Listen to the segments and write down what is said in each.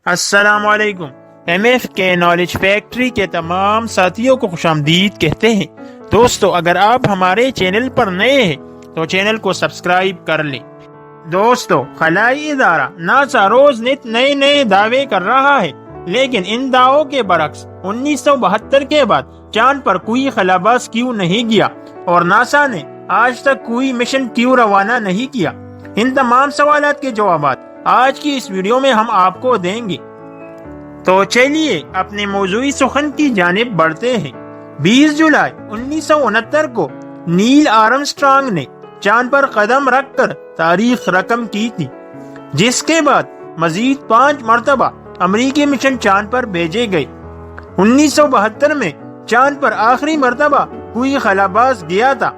السلام علیکم۔ M F کے نالج فیکٹری کے تمام ساتھیوں کو خوش آمدید کہتے ہیں۔ دوستو، اگر آپ ہمارے چینل پر نئے ہیں تو چینل کو سبسکرائب کر لیں۔ دوستو، خلائی ادارہ ناسا روز نت نئے دعوے کر رہا ہے، لیکن ان دعووں کے برعکس 1972 کے بعد چاند پر کوئی خلاباز کیوں نہیں گیا اور ناسا نے آج تک کوئی مشن کیوں روانہ نہیں کیا؟ ان تمام سوالات کے جوابات آج کی اس ویڈیو میں ہم آپ کو دیں گے۔ تو چلیے اپنے موضوعی سخن کی جانب بڑھتے ہیں۔ 20 جولائی 1969 کو نیل آرمسٹرانگ نے چاند پر قدم رکھ کر تاریخ رقم کی تھی، جس کے بعد مزید 5 مرتبہ امریکی مشن چاند پر بھیجے گئے۔ 1972 میں چاند پر آخری مرتبہ کوئی خلاباز گیا تھا۔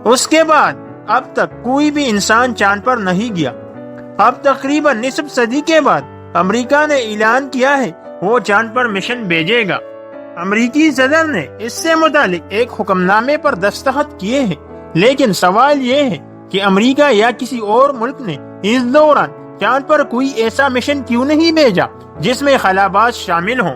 اس کے بعد اب تک کوئی بھی انسان چاند پر نہیں گیا۔ اب تقریباً نصف صدی کے بعد امریکہ نے اعلان کیا ہے وہ چاند پر مشن بھیجے گا۔ امریکی صدر نے اس سے متعلق ایک حکم نامے پر دستخط کیے ہیں، لیکن سوال یہ ہے کہ امریکہ یا کسی اور ملک نے اس دوران چاند پر کوئی ایسا مشن کیوں نہیں بھیجا جس میں خلاباز شامل ہوں؟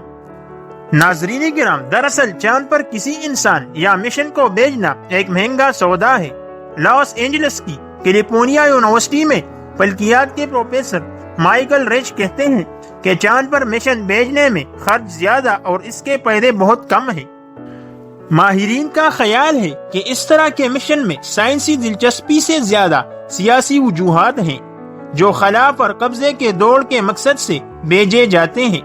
ناظرین کرام، دراصل چاند پر کسی انسان یا مشن کو بھیجنا ایک مہنگا سودا ہے۔ لاس اینجلس کی کیلیفورنیا یونیورسٹی میں فلکیات کے پروفیسر مائیکل ریچ کہتے ہیں کہ چاند پر مشن بھیجنے میں خرچ زیادہ اور اس کے فائدے بہت کم ہیں۔ ماہرین کا خیال ہے کہ اس طرح کے مشن میں سائنسی دلچسپی سے زیادہ سیاسی وجوہات ہیں، جو خلا پر قبضے کے دوڑ کے مقصد سے بھیجے جاتے ہیں۔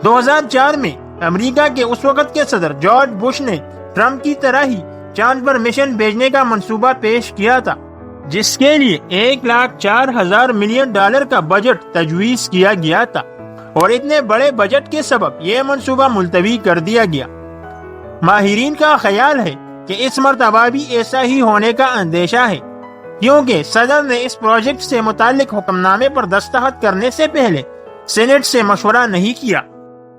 2004 میں امریکہ کے اس وقت کے صدر جارج بش نے ٹرمپ کی طرح ہی چاند پر مشن بھیجنے کا منصوبہ پیش کیا تھا، جس کے لیے $1,04,000 ملین کا بجٹ تجویز کیا گیا تھا، اور اتنے بڑے بجٹ کے سبب یہ منصوبہ ملتوی کر دیا گیا۔ ماہرین کا خیال ہے کہ اس مرتبہ بھی ایسا ہی ہونے کا اندیشہ ہے، کیونکہ صدر نے اس پروجیکٹ سے متعلق حکم نامے پر دستخط کرنے سے پہلے سینٹ سے مشورہ نہیں کیا۔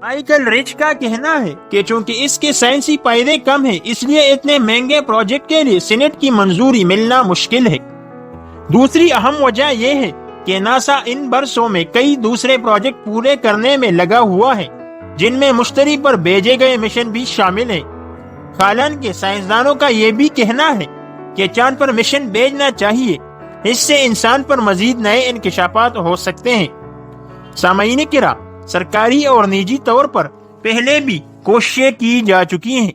مائیکل ریچ کا کہنا ہے کہ چونکہ اس کے سائنسی فائدے کم ہیں، اس لیے اتنے مہنگے پروجیکٹ کے لیے سینٹ کی منظوری ملنا مشکل ہے۔ دوسری اہم وجہ یہ ہے کہ ناسا ان برسوں میں کئی دوسرے پروجیکٹ پورے کرنے میں لگا ہوا ہے، جن میں مشتری پر بھیجے گئے مشن بھی شامل ہیں۔ حالانکہ سائنسدانوں کا یہ بھی کہنا ہے کہ چاند پر مشن بھیجنا چاہیے، اس سے انسان پر مزید نئے انکشافات ہو سکتے ہیں۔ سامعین کرام، سرکاری اور نجی طور پر پہلے بھی کوششیں کی جا چکی ہیں،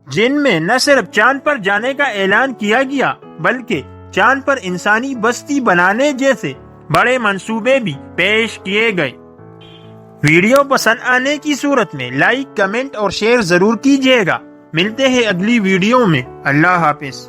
جن میں نہ صرف چاند پر جانے کا اعلان کیا گیا بلکہ چاند پر انسانی بستی بنانے جیسے بڑے منصوبے بھی پیش کیے گئے۔ ویڈیو پسند آنے کی صورت میں لائک، کمنٹ اور شیئر ضرور کیجیے گا۔ ملتے ہیں اگلی ویڈیو میں۔ اللہ حافظ۔